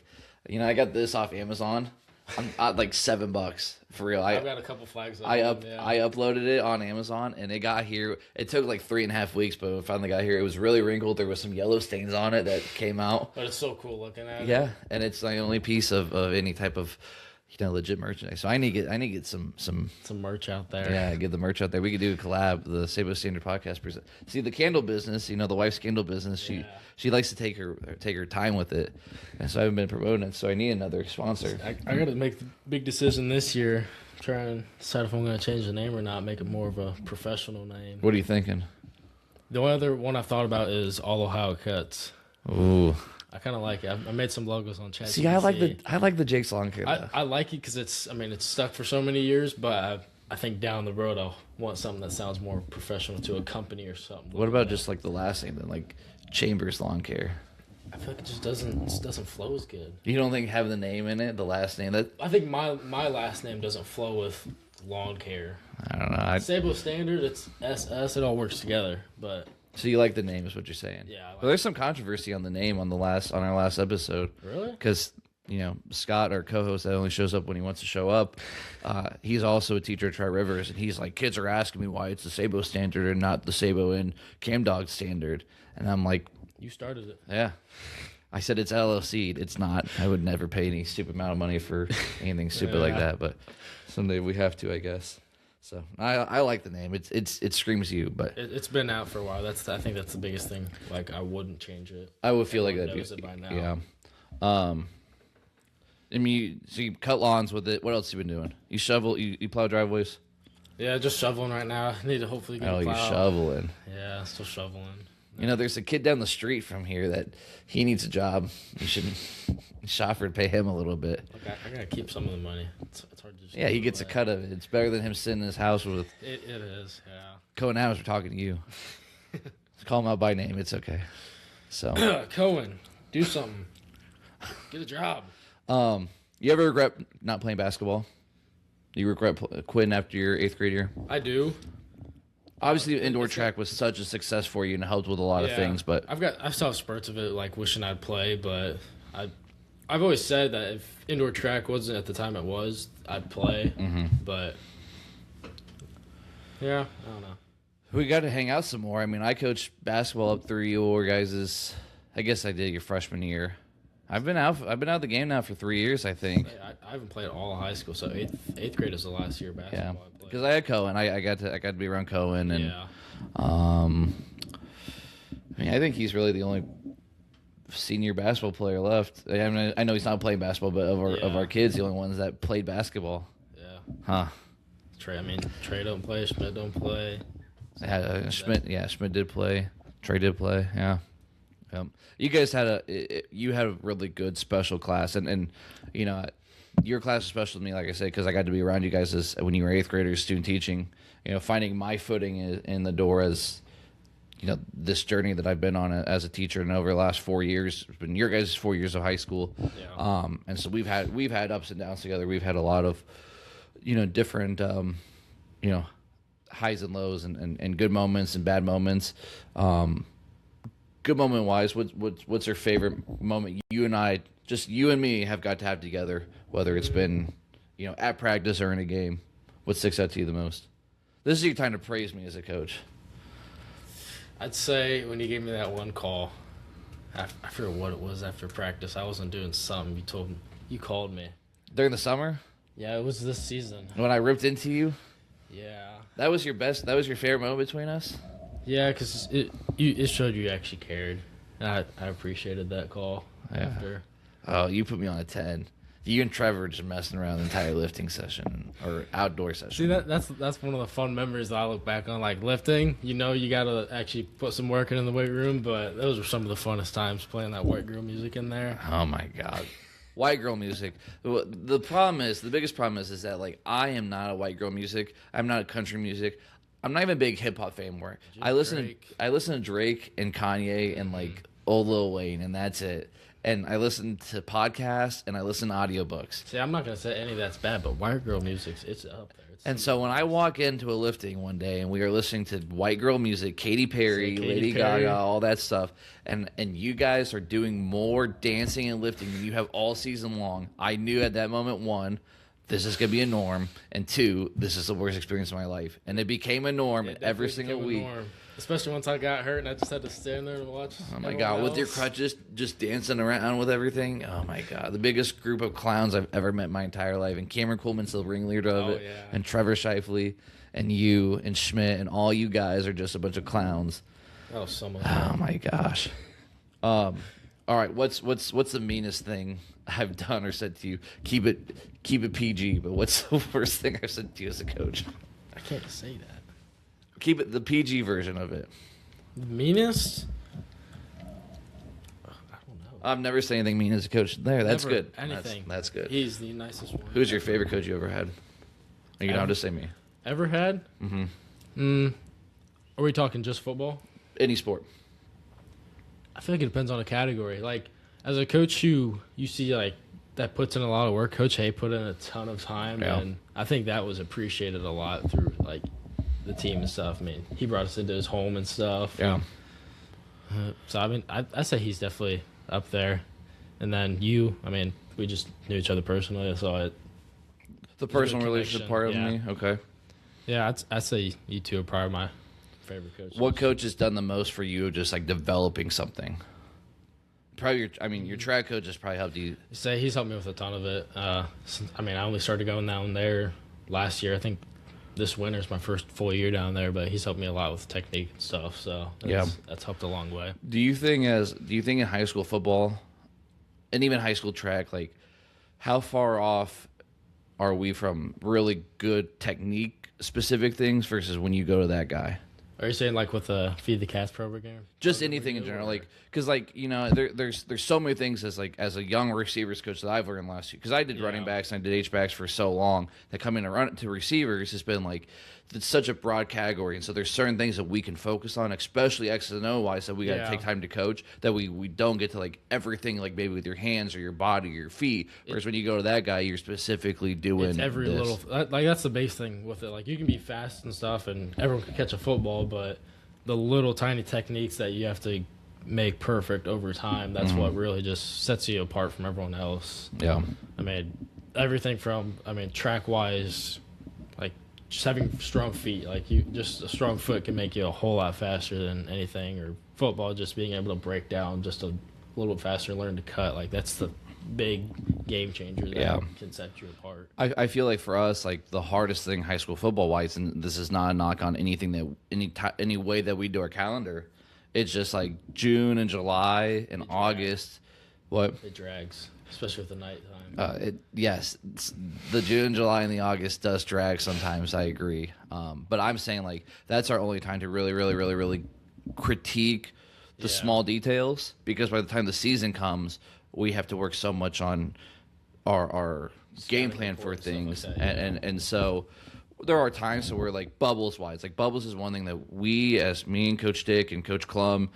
I got this off Amazon. I'm at like $7 for real. I've got a couple flags. I uploaded it on Amazon, and it got here. It took like 3.5 weeks, but when it finally got here, it was really wrinkled. There was some yellow stains on it that came out. But it's so cool looking at it. Yeah, and it's the only piece of any type of legit merchandise. So I need to get some merch out there. Yeah, get the merch out there. We could do a collab. The Sabo Standard Podcast present. See, the candle business, the wife's candle business. She likes to take her time with it, and so I haven't been promoting it. So I need another sponsor. I got to make the big decision this year. Try and decide if I'm going to change the name or not. Make it more of a professional name. What are you thinking? The only other one I've thought about is All Ohio Cuts. Ooh. I kind of like it. I made some logos on ChatGPT. See, I like the Jake's Lawn Care. I like it because it's stuck for so many years, but I think down the road I'll want something that sounds more professional to a company or something. What about just like the last name then, like Chambers Lawn Care? I feel like it just doesn't flow as good. You don't think having the name in it, the last name, that I think my last name doesn't flow with lawn care. I don't know. Sabo Standard, it's SS. It all works together, but. So you like the name, is what you're saying? Yeah. Well, there's some controversy on the name on our last episode. Really? Because Scott, our co-host, that only shows up when he wants to show up. He's also a teacher at Tri Rivers, and he's like, kids are asking me why it's the Sabo Standard and not the Sabo and Cam Dog Standard, and I'm like, you started it. Yeah. I said it's LLC. It's not. I would never pay any stupid amount of money for anything stupid like that, but someday we have to, I guess. So I like the name. It screams you, but it's been out for a while. I think that's the biggest thing. Like I wouldn't change it. I would feel like that'd be it by now. Yeah. So you cut lawns with it. What else have you been doing? You shovel. You plow driveways. Yeah, just shoveling right now. I need to hopefully get a plow. You shoveling. Yeah, still shoveling. There's a kid down the street from here that he needs a job. You should shopper and pay him a little bit. Okay, I gotta keep some of the money. It's hard to just. Yeah, he gets a cut of it. It's better than him sitting in his house with. It is, yeah. Cohen Adams, we're talking to you. Call him out by name. It's okay. So Cohen, do something. Get a job. You ever regret not playing basketball? You regret quitting after your 8th grade year? I do. Obviously, indoor track was such a success for you and helped with a lot of things. But I still have spurts of it, like wishing I'd play. But I've always said that if indoor track wasn't at the time it was, I'd play. Mm-hmm. But yeah, I don't know. We got to hang out some more. I mean, I coached basketball up through your guys's. I guess I did your freshman year. I've been out of the game now for 3 years, I think. I haven't played all of high school, so eighth grade is the last year of basketball I played. Because I had Cohen. I got to be around Cohen, and I think he's really the only senior basketball player left. I mean, I know he's not playing basketball, but of our kids, the only ones that played basketball. Yeah. Huh. Trey don't play. Schmidt don't play. Schmidt did play. Trey did play. Yeah. You guys had a really good special class, and your class was special to me, like I said, because I got to be around you guys when you were 8th graders, student teaching. Finding my footing in the door as this journey that I've been on as a teacher, and over the last 4 years, it's been your guys' 4 years of high school. Yeah. And so we've had ups and downs together. We've had a lot of different highs and lows and good moments and bad moments. Good moment wise, what's your favorite moment you and me have got to have together, whether it's been at practice or in a game? What sticks out to you the most? This is your time to praise me as a coach. I'd say when you gave me that one call, I forget what it was after practice. I wasn't doing something. You called me during the summer. Yeah, it was this season when I ripped into you. Yeah, that was your favorite moment between us. Yeah, because it showed you actually cared. And I appreciated that call after. Oh, you put me on a 10. You and Trevor were just messing around the entire lifting session or outdoor session. See, that's one of the fun memories that I look back on, like lifting. You know, you got to actually put some work in the weight room, but those were some of the funnest times playing that white girl music in there. Oh, my God. White girl music. The biggest problem is that, like, I am not a white girl music. I'm not a country music. I'm not even a big hip hop fan more. I listen to Drake and Kanye and, like, old Lil Wayne, and that's it. And I listen to podcasts and I listen to audiobooks. See, I'm not going to say any of that's bad, but white girl music, it's up there. And so when I walk into a lifting one day and we are listening to white girl music, Katy Perry, Lady Gaga, all that stuff, and you guys are doing more dancing and lifting than you have all season long, I knew at that moment, one, this is going to be a norm, and two, this is the worst experience of my life. And it became a norm every single week. Especially once I got hurt and I just had to stand there and watch. Oh, my God. With your crutches, just dancing around with everything. Oh, my God. The biggest group of clowns I've ever met in my entire life. And Cameron Coleman's the ringleader of it. Yeah. And Trevor Shifley and you and Schmidt and all you guys are just a bunch of clowns. Oh, so much. Oh, my gosh. All right. What's the meanest thing I've done or said to you? Keep it PG, but what's the worst thing I've said to you as a coach? I can't say that. Keep it the PG version of it. The meanest? I don't know. I've never said anything mean as a coach. That's Never good. Anything. That's good. He's the nicest one. Who's your favorite coach you ever had? You can just say me. Ever had? Mm-hmm. Are we talking just football? Any sport. I feel like it depends on the category. Like, as a coach, you see, like, that puts in a lot of work. Coach Hay put in a ton of time, and I think that was appreciated a lot through, like, the team and stuff. I mean, he brought us into his home and stuff. Yeah. So, I mean, I say he's definitely up there. And then you, I mean, we just knew each other personally, so the personal relationship part of me? Okay. Yeah, I'd say you two are probably my favorite coaches. What coach has done the most for you just, like, developing something? Probably, your track coach has probably helped you. Say he's helped me with a ton of it. I mean, I only started going down there last year. I think this winter is my first full year down there, but he's helped me a lot with technique and stuff. So that's helped a long way. Do you think in high school football and even high school track, like, how far off are we from really good technique specific things versus when you go to that guy? Are you saying, like, with the Feed the Cats program? Just anything in general, like, because, like, you know, there's so many things as a young receivers coach that I've learned last year. Because I did running backs and I did H backs for so long that coming to run to receivers has been like it's such a broad category, and so there's certain things that we can focus on, especially X and O wise, that we got to take time to coach. That we don't get to like everything, like maybe with your hands or your body or your feet. Whereas when you go to that guy, you're specifically doing it's every this. little like that's the base thing with it. Like you can be fast and stuff, and everyone can catch a football, but the little tiny techniques that you have to make perfect over time, that's what really just sets you apart from everyone else. Yeah. I mean, everything from, track wise, like just having strong feet, like just a strong foot can make you a whole lot faster than anything, or football, just being able to break down just a little bit faster and learn to cut. Like that's the big game changer that can set you apart. I feel like for us, like the hardest thing high school football wise, and this is not a knock on anything that any way that we do our calendar, it's just like June and July and August. What? It drags, especially with the nighttime. Yes, the June, July, and the August does drag sometimes. I agree, but I'm saying like that's our only time to really critique the small details, because by the time the season comes, we have to work so much on our game plan for things, like that, and so there are times where like bubbles wise, like bubbles is one thing that we, as me and Coach Dick and Coach Klum,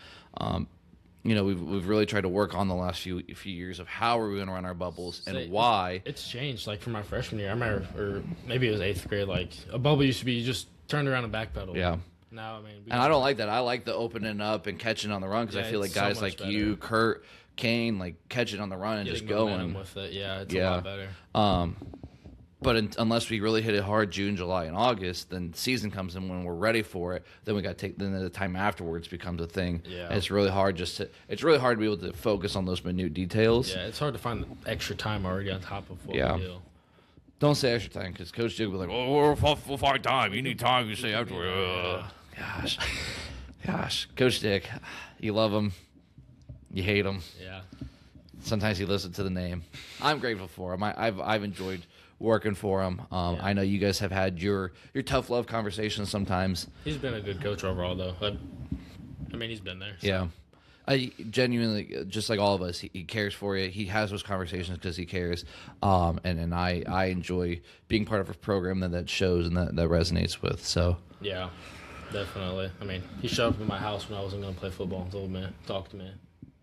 we've really tried to work on the last few years of how are we going to run our bubbles and why. It's changed. Like for my freshman year, I remember, or maybe it was 8th grade. Like a bubble used to be you just turned around and backpedal. Yeah. Now and I don't like that. I like the opening up and catching on the run, because I feel like guys like better. You, Kurt, Kane, like catching on the run and just going with it. Yeah, it's a lot better. But unless we really hit it hard June, July, and August, then the season comes in when we're ready for it. Then we got to take. Then the time afterwards becomes a thing. Yeah, and it's really hard to be able to focus on those minute details. Yeah, it's hard to find the extra time already on top of what we do. Don't say extra time, because Coach Dick will be like, "Oh, we'll find time. You need time. You say afterward." Gosh. Gosh, Coach Dick, you love him, you hate him. Yeah. Sometimes you listen to the name. I'm grateful for him. I've enjoyed working for him. I know you guys have had your tough love conversations sometimes. He's been a good coach overall, though. I mean, he's been there. So. Yeah. I genuinely, just like all of us, he cares for you. He has those conversations because he cares. And I enjoy being part of a program that shows and that resonates with. So Yeah, definitely. I mean, he showed up at my house when I wasn't going to play football and told me, talk to me.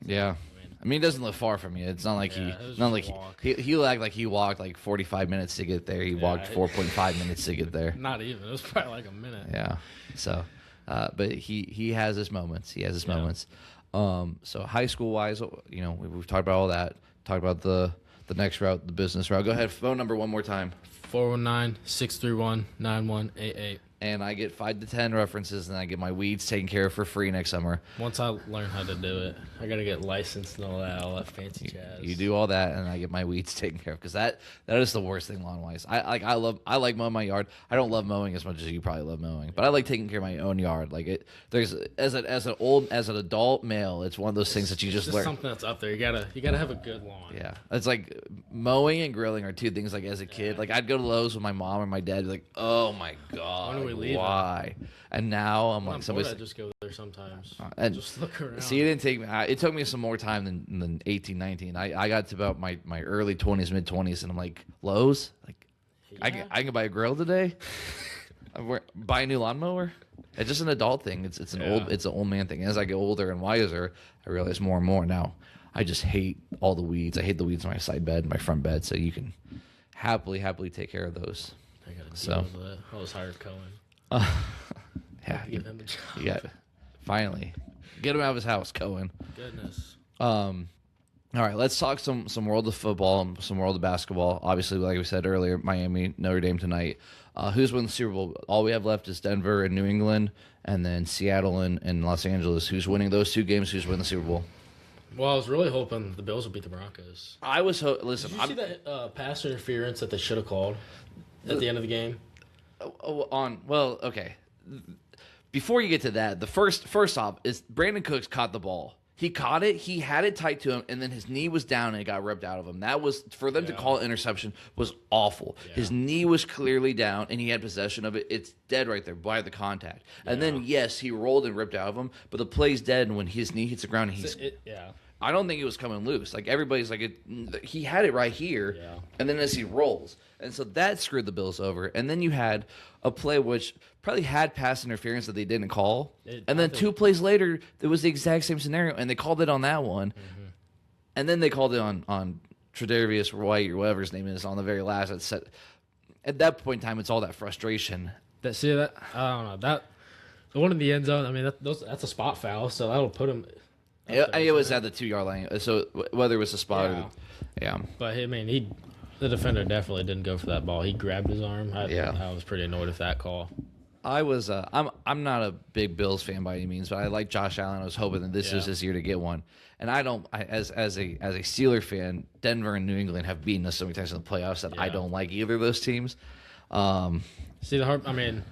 yeah. I mean, he doesn't live far from you. It's not like he'll act like he walked like 45 minutes to get there. He walked 4.5 minutes to get there. Not even. It was probably like a minute. Yeah. So, but he has his moments. He has his moments. So high school wise, we've talked about all that. Talked about the next route, the business route. Go ahead. Phone number one more time. 419-631-9188. And I get 5 to 10 references, and I get my weeds taken care of for free next summer. Once I learn how to do it, I got to get licensed and all that fancy jazz. You do all that, and I get my weeds taken care of because that is the worst thing lawn wise. I like mowing my yard. I don't love mowing as much as you probably love mowing, but I like taking care of my own yard. Like there's as an adult male, it's one of those things that you just learn. Something that's up there. You gotta have a good lawn. Yeah, it's like mowing and grilling are two things. Like as a kid, like I'd go to Lowe's with my mom or my dad, be like, oh my god. When do we leave? Why? And now I'm like, somebody. I just go there sometimes. And just look around. See, it didn't take me. It took me some more time than 18, 19. I got to about my early 20s, mid 20s, and I'm like, Lowe's, like, yeah. I can buy a grill today. Buy a new lawnmower. It's just an adult thing. It's an old man thing. As I get older and wiser, I realize more and more now. I just hate all the weeds. I hate the weeds in my side bed, my front bed. So you can happily take care of those. I gotta deal with that. I was hired Cohen. Yeah, give him a job. Yeah, finally, get him out of his house, Cohen. Goodness. All right, let's talk some world of football and some world of basketball. Obviously, like we said earlier, Miami, Notre Dame tonight. Who's winning the Super Bowl? All we have left is Denver and New England, and then Seattle and Los Angeles. Who's winning those two games? Who's winning the Super Bowl? Well, I was really hoping the Bills would beat the Broncos. I was listen. Did you see that pass interference that they should have called at the end of the game? Okay. Before you get to that, the first off is Brandon Cooks caught the ball. He caught it. He had it tight to him, and then his knee was down, and it got ripped out of him. That was for them to call it interception was awful. Yeah. His knee was clearly down, and he had possession of it. It's dead right there by the contact. And then yes, he rolled and ripped out of him, but the play's dead. And when his knee hits the ground, I don't think it was coming loose. Like everybody's like, he had it right here, and then as he rolls, and so that screwed the Bills over. And then you had a play which probably had pass interference that they didn't call, and then 2 plays later, it was the exact same scenario, and they called it on that one, and then they called it on Tre'Davious White or whatever his name is on the very last. At that point in time, it's all that frustration. I don't know that the one in the end zone. I mean, that's a spot foul, so that'll put him. It was at the 2-yard line, so whether it was a spot or But I mean, the defender definitely didn't go for that ball. He grabbed his arm. I was pretty annoyed with that call. I was. I'm not a big Bills fan by any means, but I like Josh Allen. I was hoping that this was his year to get one. And I don't. As a Steeler fan, Denver and New England have beaten us so many times in the playoffs that I don't like either of those teams. See the hard. I mean,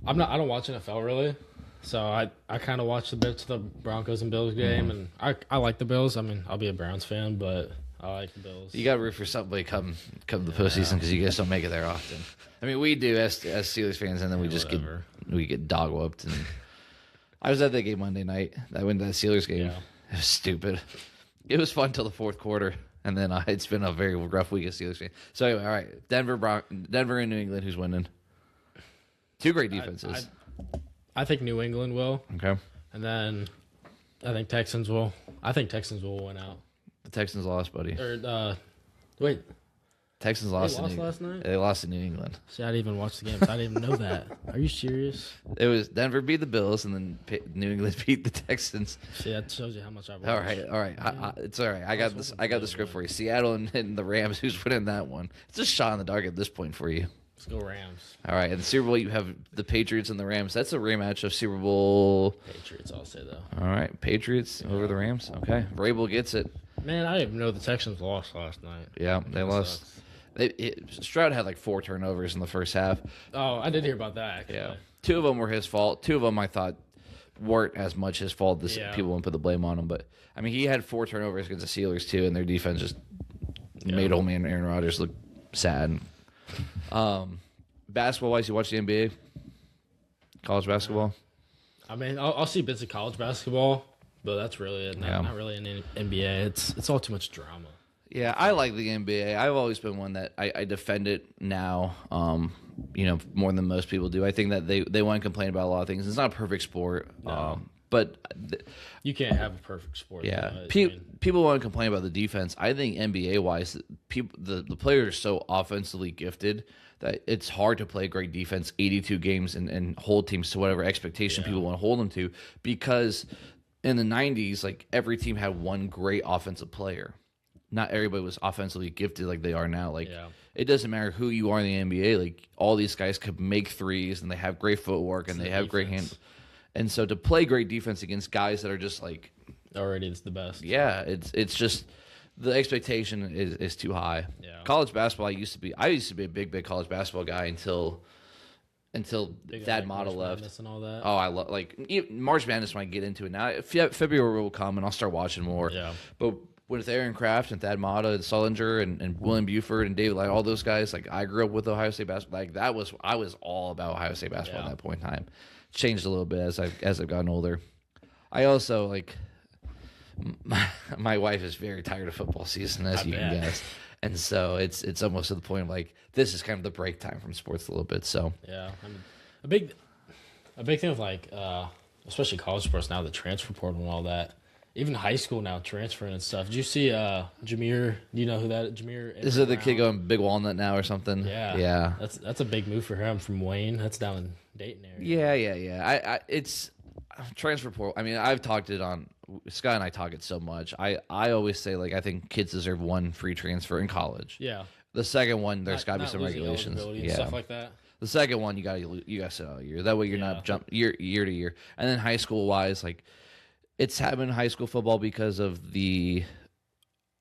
I don't watch NFL really. So I kind of watched the bits of the Broncos and Bills game, and I like the Bills. I mean, I'll be a Browns fan, but I like the Bills. You got to root for somebody come the postseason because you guys don't make it there often. I mean, we do as Steelers fans, and then we just get dog whooped. And I was at that game Monday night. I went to that Steelers game. Yeah. It was stupid. It was fun till the fourth quarter, and then it's been a very rough week of Steelers game. So anyway, all right, Denver and New England. Who's winning? Two great defenses. I think New England will. Okay. And then I think Texans will. I think Texans will win out. The Texans lost, buddy. Wait. Texans lost. They lost last night? They lost to New England. See, I didn't even watch the games. I didn't even know that. Are you serious? It was Denver beat the Bills, and then New England beat the Texans. See, that shows you how much I watch. All right. Yeah. It's all right. I got this. I got the script for you. Seattle and the Rams. Who's winning that one? It's a shot in the dark at this point for you. Let's go Rams. All right, in the Super Bowl, you have the Patriots and the Rams. That's a rematch of Super Bowl. Patriots, I'll say, though. All right, Patriots over the Rams. Okay, Vrabel gets it. Man, I didn't even know the Texans lost last night. Yeah, they lost. Stroud had like 4 turnovers in the first half. Oh, I did hear about that, actually. Yeah. 2 of them were his fault. 2 of them I thought weren't as much his fault. People won't put the blame on him, but I mean, he had 4 turnovers against the Steelers too, and their defense just made old man Aaron Rodgers look sad. Basketball wise, you watch the NBA, college basketball. I mean, I'll see bits of college basketball, but that's really it. Not really in NBA. It's all too much drama. Yeah, I like the NBA. I've always been one that I defend it now, more than most people do. I think that they want to complain about a lot of things. It's not a perfect sport, but you can't have a perfect sport. Yeah, people want to complain about the defense. I think NBA-wise, the players are so offensively gifted that it's hard to play great defense 82 games and hold teams to whatever expectation people want to hold them to, because in the 90s, like, every team had one great offensive player. Not everybody was offensively gifted like they are now. Like, it doesn't matter who you are in the NBA. Like, all these guys could make threes, and they have great footwork, and they have great hand. And so to play great defense against guys that are just like already, it's the best. Yeah, it's just the expectation is too high. Yeah. College basketball, I used to be a big college basketball guy until Thad Matta left. And all that. Oh, I love March Madness when I get into it now. February will come and I'll start watching more. Yeah, but with Aaron Kraft and Thad Matta and Sullinger and William Buford and David, like, all those guys, like, I grew up with Ohio State basketball. Like, I was all about Ohio State basketball at that point in time. Changed a little bit as I've gotten older. I also, like, my wife is very tired of football season, as you can guess, and so it's almost to the point of, like, this is kind of the break time from sports a little bit. So a big thing with, like, especially college sports now, the transfer portal and all that. Even high school now, transferring and stuff. Did you see Jameer? Do you know who that Jameer is? Is it the kid going Big Walnut now or something? Yeah. That's a big move for him from Wayne. That's down in Dayton area. Yeah. It's transfer portal. I mean, I've talked it on Scott and I talk it so much. I always say, like, I think kids deserve one free transfer in college. Yeah. The second one, there's got to be some regulations. And stuff like that. The second one, you got to sit out a year. That way, you're not jump year to year. And then high school wise, like, it's happened in high school football because of the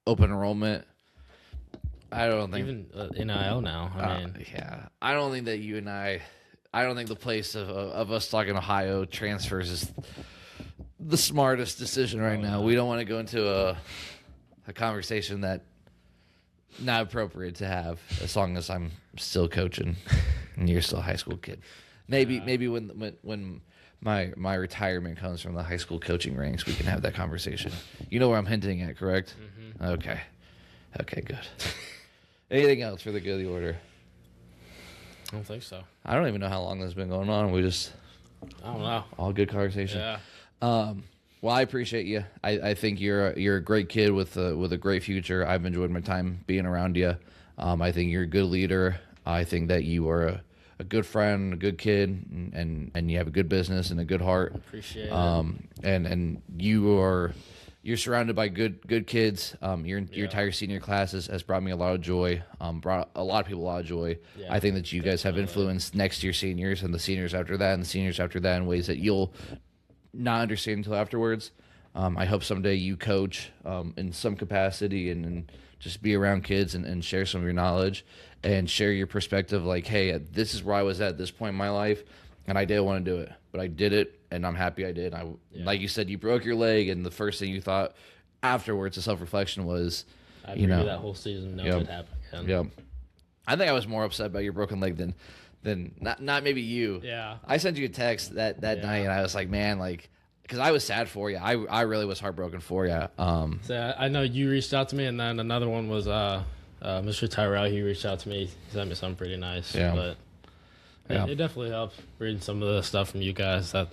open enrollment. I don't think even NIL now. I mean, I don't think that you and I don't think the place of us talking Ohio transfers is the smartest decision right now. We don't want to go into a conversation that not appropriate to have, as long as I'm still coaching and you're still a high school kid. Maybe when my retirement comes from the high school coaching ranks, we can have that conversation. You know where I'm hinting at, correct? Mm-hmm. Okay, good. Anything else for the good of the order? I don't think so. I don't even know how long this has been going on. I don't know. All good conversation. Yeah. Well, I appreciate you. I think you're a great kid with a great future. I've enjoyed my time being around you. I think you're a good leader. I think that you are a good friend, a good kid, and you have a good business and a good heart. Appreciate it. And you're surrounded by good kids. Your entire senior class has brought me a lot of joy. Brought a lot of people a lot of joy. Yeah, I think that you guys have influenced next year's seniors and the seniors after that and the seniors after that in ways that you'll not understand until afterwards. I hope someday you coach in some capacity and just be around kids and share some of your knowledge and share your perspective. Like, hey, this is where I was at this point in my life, and I didn't want to do it, but I did it, and I'm happy I did. Like you said, you broke your leg, and the first thing you thought afterwards, a self-reflection was, I agree that whole season, it happened again. Yep. I think I was more upset about your broken leg than not maybe you. Yeah. I sent you a text that night, and I was like, man, like, because I was sad for you. I really was heartbroken for you. So I know you reached out to me, and then another one was Mr. Tyrell. He reached out to me. He sent me something pretty nice. Yeah. But it definitely helped reading some of the stuff from you guys. That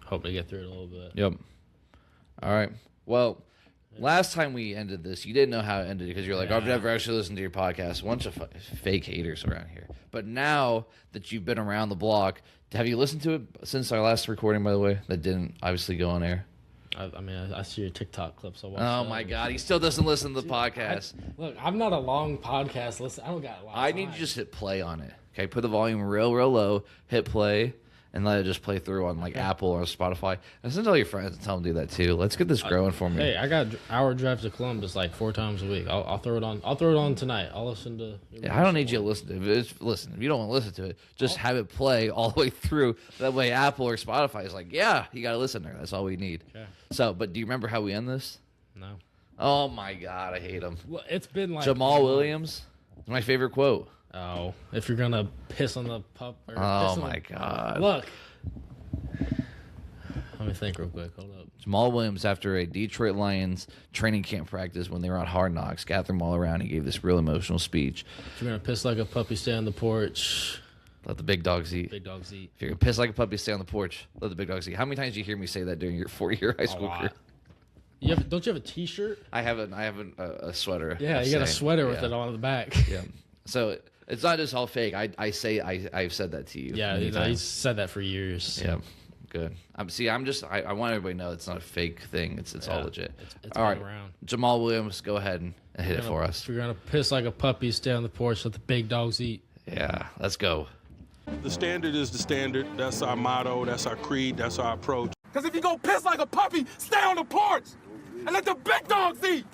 hope to get through it a little bit. Yep. All right. Well, last time we ended this, you didn't know how it ended because you're like, I've never actually listened to your podcast. A bunch of fake haters around here. But now that you've been around the block, have you listened to it since our last recording, by the way, that didn't obviously go on air? I mean, I see your TikTok clips. Oh, my God. He still doesn't listen to the podcast. Look, I'm not a long podcast listener. I don't got a lot of time. I need you to just hit play on it. Okay, put the volume real low, hit play, and let it just play through on like Apple or Spotify. And send all your friends and tell them to do that too. Let's get this growing for me. Hey, I got hour drive to Columbus like 4 times a week. I'll throw it on. I'll throw it on tonight. I'll listen to. Yeah, I don't need you to listen to it. Listen, if you don't want to listen to it, just have it play all the way through. That way, Apple or Spotify is like, yeah, you got to listen there. That's all we need. Okay. So, but do you remember how we end this? No. Oh my God, I hate him. Well, it's been like Jamal Williams, my favorite quote. Oh, if you're gonna piss on the pup. Or Oh piss on my God. Look. Let me think real quick. Hold up. Jamal Williams, after a Detroit Lions training camp practice when they were on Hard Knocks, gathered them all around. He gave this real emotional speech. If you're gonna piss like a puppy, stay on the porch. Let the big dogs eat. Big dogs eat. If you're gonna piss like a puppy, stay on the porch. Let the big dogs eat. How many times did you hear me say that during your 4-year high school career? Don't you have a T-shirt? I have a sweater. Yeah, you got a sweater with it on the back. Yeah. So it's not just all fake. I've said that to you. Yeah, he's said that for years. Yeah. Good. I want everybody to know it's not a fake thing. It's all legit. It's all right. around. Jamal Williams, go ahead and hit it for us. If you're gonna piss like a puppy, stay on the porch. Let the big dogs eat. Yeah, let's go. The standard is the standard. That's our motto. That's our creed. That's our approach. Because if you go piss like a puppy, stay on the porch and let the big dogs eat.